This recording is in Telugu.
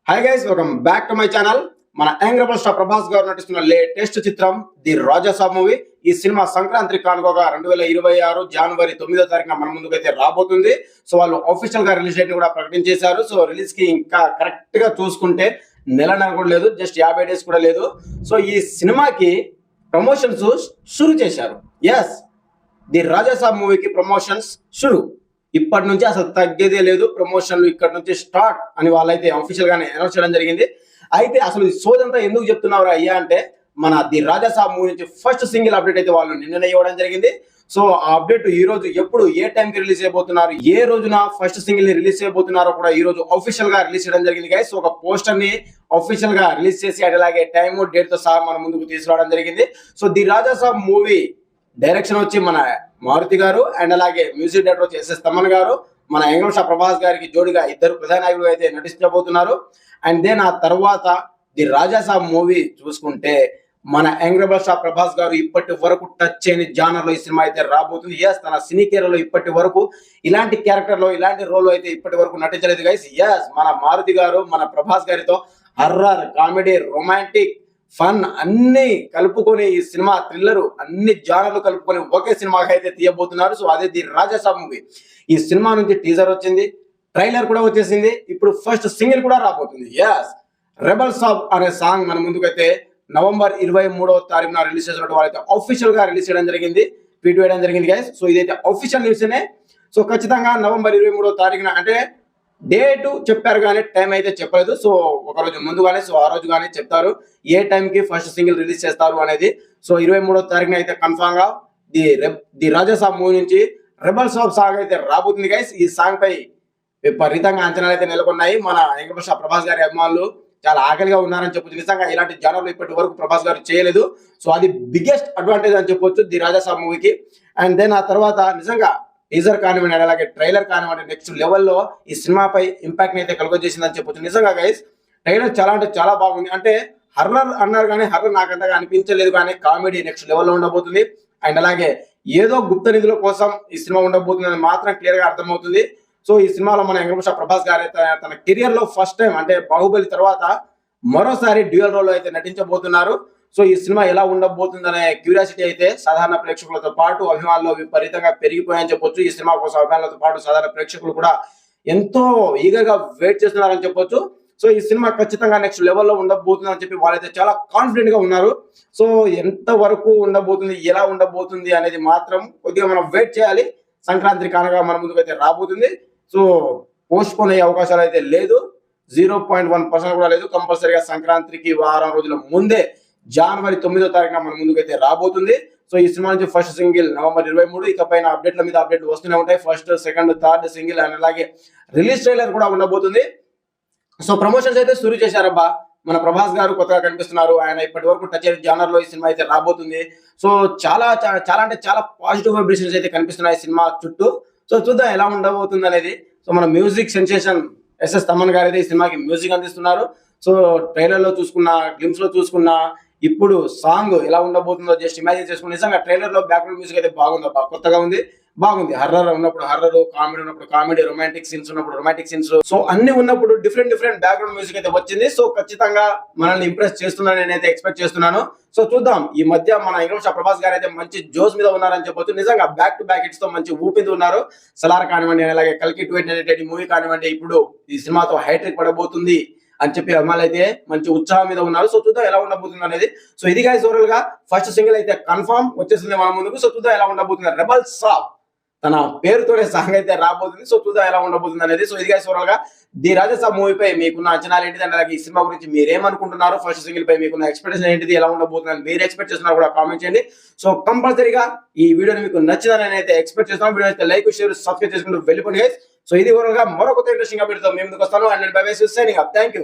Hi guys, welcome back to my channel. మన యంగ్ రెబల్ స్టార్ ప్రభాస్ గారు నటిస్తున్న లేటెస్ట్ చిత్రం ది రాజాసాబ్ మూవీ. ఈ సినిమా సంక్రాంతి కానుకగా 2026 జనవరి 9వ తారీఖున మన ముందుకైతే రాబోతుంది. సో వాళ్ళు ఆఫీషియల్ గా రిలీజ్ డేట్ కూడా ప్రకటించేశారు. సో రిలీజ్ కి ఇంకా కరెక్ట్ గా చూసుకుంటే నెల కూడా లేదు, జస్ట్ 50 డేస్ కూడా లేదు. సో ఈ సినిమాకి ప్రమోషన్స్ షురు చేశారు. ఎస్, ది రాజాసాబ్ మూవీకి ప్రమోషన్స్ షురు. ఇప్పటి నుంచి అసలు తగ్గేదే లేదు, ప్రమోషన్లు ఇక్కడ నుంచి స్టార్ట్ అని వాళ్ళైతే అఫీషియల్ గానే అనౌన్స్ చేయడం జరిగింది. అయితే అసలు ఈ సోదంతా ఎందుకు చెప్తున్నారు అయ్యా అంటే, మన ది రాజాసాబ్ మూవీ నుంచి ఫస్ట్ సింగిల్ అప్డేట్ అయితే వాళ్ళు నిన్ననే ఇవ్వడం జరిగింది. సో ఆ అప్డేట్ ఈ రోజు ఎప్పుడు ఏ టైం కి రిలీజ్ అయిపోతున్నారు, ఏ రోజున ఫస్ట్ సింగిల్ ని రిలీజ్ అయిపోతున్నారో కూడా ఈ రోజు అఫీషియల్ గా రిలీజ్ చేయడం జరిగింది గైస్. సో ఒక పోస్టర్ ని అఫీషియల్ గా రిలీజ్ చేసి అలాగే టైమ్ డేట్ తో సహా మన ముందుకు తీసుకురావడం జరిగింది. So the Rajasaab movie direction వచ్చి మన మారుతి గారు అండ్ అలాగే మ్యూజిక్ డైరెక్టర్ వచ్చి ఎస్ఎస్ తమన్ గారు, మన యంగ్ రెబల్ స్టార్ ప్రభాస్ గారికి జోడిగా ఇద్దరు ప్రధాన నాయకులు అయితే నటించబోతున్నారు. అండ్ దెన్ ఆ తర్వాత ది రాజాసాబ్ మూవీ చూసుకుంటే మన యంగ్ రెబల్ స్టార్ ప్రభాస్ గారు ఇప్పటి వరకు టచ్ చేయని జానర్ లో ఈ సినిమా అయితే రాబోతుంది. ఎస్, తన సినీ కెరీర్ ఇప్పటి వరకు ఇలాంటి క్యారెక్టర్ లో ఇలాంటి రోల్ అయితే ఇప్పటి వరకు నటించలేదు గైస్. ఎస్, మన మారుతి గారు మన ప్రభాస్ గారితో హర్రర్, కామెడీ, రొమాంటిక్, ఫన్ అన్ని కలుపుకొని ఈ సినిమా థ్రిల్లర్ అన్ని జానర్లు కలుపుకొని ఒకే సినిమాకి అయితే తీయబోతున్నారు. సో అదే ది రాజాసాబ్ మూవీ. ఈ సినిమా నుంచి టీజర్ వచ్చింది, ట్రైలర్ కూడా వచ్చేసింది, ఇప్పుడు ఫస్ట్ సింగిల్ కూడా రాబోతుంది. ఎస్, రెబల్ సాబ్ అనే సాంగ్ మన ముందుకైతే నవంబర్ 23వ తారీఖున రిలీజ్ చేసినట్టు వాళ్ళైతే అఫీషియల్ గా రిలీజ్ చేయడం జరిగింది, ట్వీట్ వేయడం జరిగింది గైస్. సో ఇదైతే అఫీషియల్ న్యూస్నే. సో ఖచ్చితంగా నవంబర్ 23వ తారీఖున అంటే డేట్ చెప్పారు కానీ టైం అయితే చెప్పలేదు. సో ఒక రోజు ముందుగానే, సో ఆ రోజు కానీ చెప్తారు ఏ టైంకి ఫస్ట్ సింగిల్ రిలీజ్ చేస్తారు అనేది. సో 23వ తారీఖున అయితే కన్ఫామ్ గా ది రాజాసాబ్ మూవీ నుంచి రెబల్ సాబ్ సాంగ్ అయితే రాబోతుంది గైస్. ఈ సాంగ్ పై విపరీతంగా అంచనాలు అయితే నెలకొన్నాయి. మన యంగ్ రెబల్ స్టార్ ప్రభాస్ గారి అభిమానులు చాలా ఆకలిగా ఉన్నారని చెప్పొచ్చు. నిజంగా ఇలాంటి జానర్లు ఇప్పటి వరకు ప్రభాస్ గారు చేయలేదు. సో అది బిగ్గెస్ట్ అడ్వాంటేజ్ అని చెప్పొచ్చు ది రాజాసాబ్ మూవీకి. అండ్ దెన్ ఆ తర్వాత నిజంగా టీజర్ కానివ్వండి అలాగే ట్రైలర్ కానివ్వండి నెక్స్ట్ లెవెల్లో ఈ సినిమాపై ఇంపాక్ట్ అయితే కలుగజేసిందని చెప్పొచ్చు. నిజంగా గైస్ ట్రైలర్ చాలా అంటే చాలా బాగుంది. అంటే హర్రర్ అన్నారు కానీ హర్రర్ నాకంతగా అనిపించలేదు, కానీ కామెడీ నెక్స్ట్ లెవెల్లో ఉండబోతుంది. అండ్ అలాగే ఏదో గుప్త నిధుల కోసం ఈ సినిమా ఉండబోతుంది అని మాత్రం క్లియర్ గా అర్థమవుతుంది. సో ఈ సినిమాలో మన యంగ్ రెబల్ స్టార్ ప్రభాస్ గారు తన కెరియర్ లో ఫస్ట్ టైం అంటే బాహుబలి తర్వాత మరోసారి డ్యూయల్ రోల్ అయితే నటించబోతున్నారు. సో ఈ సినిమా ఎలా ఉండబోతుందనే క్యూరియాసిటీ అయితే సాధారణ ప్రేక్షకులతో పాటు అభిమానులు విపరీతంగా పెరిగిపోయాయని చెప్పొచ్చు. ఈ సినిమా కోసం అభిమానులతో పాటు సాధారణ ప్రేక్షకులు కూడా ఎంతో ఈగర్ గా వెయిట్ చేస్తున్నారని చెప్పొచ్చు. సో ఈ సినిమా ఖచ్చితంగా నెక్స్ట్ లెవెల్లో ఉండబోతుంది అని చెప్పి వాళ్ళైతే చాలా కాన్ఫిడెంట్ గా ఉన్నారు. సో ఎంత వరకు ఉండబోతుంది, ఎలా ఉండబోతుంది అనేది మాత్రం కొద్దిగా మనం వెయిట్ చేయాలి. సంక్రాంతి కానుక మన ముందుకు అయితే రాబోతుంది. సో పోస్ట్ పోన్ అయ్యే అవకాశాలు అయితే లేదు, 0.1% కూడా లేదు. కంపల్సరీగా సంక్రాంతికి వారం రోజుల ముందే జనవరి 9వ తారీఖున మన ముందుకైతే రాబోతుంది. సో ఈ సినిమా నుంచి ఫస్ట్ సింగిల్ నవంబర్ 23. ఇకపైన అప్డేట్ల మీద అప్డేట్లు వస్తూనే ఉంటాయి. First, second, third single and అలాగే రిలీజ్ ట్రైలర్ కూడా ఉండబోతుంది. సో ప్రమోషన్స్ అయితే షురూ చేశారబ్బా. మన ప్రభాస్ గారు కొత్తగా కనిపిస్తున్నారు. ఆయన ఇప్పటి వరకు టచ్ అయిన జానర్ లో ఈ సినిమా అయితే రాబోతుంది. సో చాలా చాలా అంటే చాలా పాజిటివ్ వైబ్రేషన్స్ అయితే కనిపిస్తున్నాయి సినిమా చుట్టూ. సో చూద్దాం ఎలా ఉండబోతుంది అనేది. సో మన మ్యూజిక్ సెన్సేషన్ ఎస్ఎస్ తమన్ గారు అయితే ఈ సినిమాకి మ్యూజిక్ అందిస్తున్నారు. సో ట్రైలర్ లో చూసుకున్న, గ్లిమ్స్ లో చూసుకున్న, ఇప్పుడు సాంగ్ ఎలా ఉండబోతుందో జస్ట్ ఇమాజిన్ చేసుకుని నిజంగా ట్రైలర్ లో బ్యాక్గ్రౌండ్ మ్యూజిక్ అయితే బాగుందబ్బా, కొత్తగా ఉంది, బాగుంది. హర్రర్ ఉన్నప్పుడు హర్రర్, కామెడీ ఉన్నప్పుడు కామెడీ, రొమాంటిక్ సీన్స్ ఉన్నప్పుడు రొమాంటిక్ సీన్స్, సో అన్ని ఉన్నప్పుడు డిఫరెంట్ బ్యాక్గ్రౌండ్ మ్యూజిక్ అయితే వచ్చింది. సో ఖచ్చితంగా మనల్ని ఇంప్రెస్ చేస్తుందని నేనైతే ఎక్స్పెక్ట్ చేస్తున్నాను. సో చూద్దాం. ఈ మధ్య మన యంగ్ రెబల్ స్టార్ ప్రభాస్ గారు అయితే మంచి జోస్ మీద ఉన్నారని చెప్పొచ్చు. నిజంగా బ్యాక్ టు బ్యాక్ హిట్స్ తో మంచి ఊపింది ఉన్నారు. సలార్ కానివ్వండి అలాగే కల్కి 2019 మూవీ కానివ్వండి, ఇప్పుడు ఈ సినిమాతో హైట్రిక్ పడబోతుంది అని చెప్పి అమ్మాయిలు అయితే మంచి ఉత్సాహం మీద ఉన్నారు. సో చూద్దాం ఎలా ఉండబోతుంది అనేది. సో ఇది గైస్ ఓవరాల్ గా ఫస్ట్ సింగిల్ అయితే కన్ఫర్మ్ వచ్చేసింది మన ముందుకు. సో చూద్దాం ఎలా ఉండబోతుంది. రెబల్ సాబ్ తన పేరుతోనే సాంగ్ అయితే రాబోతుంది. సో చూద్దాం ఎలా ఉండబోతుంది అనేది. సో ఇది గైస్ ఓవరాల్ గా ది రాజాసాబ్ మూవీపై మీకున్న అంచనాలు ఏంటిది అండ్ అలాగే ఈ సినిమా గురించి మీరేమనుకుంటున్నారు, ఫస్ట్ సింగిల్ పై మీకున్న ఎక్స్పెక్టేషన్ ఏంటిది, ఎలా ఉండబోతుంది అని మీరు ఎక్స్పెక్ట్ చేస్తున్నారు కూడా కామెంట్ చేయండి. సో కంపల్సరీగా ఈ వీడియోని మీకు నచ్చిందని అయితే ఎక్స్పెక్ట్ చేస్తున్నాను. వీడియో అయితే లైక్, షేర్, సబ్స్క్రైబ్ చేసుకుంటూ వెళ్ళిపోండి గైస్. సో ఇది ఓవరాల్ గా మరొక ఇంట్రెస్టింగ్ అప్డేట్ తో మేము ముందుకు వస్తాను. And by by, signing off. Thank you.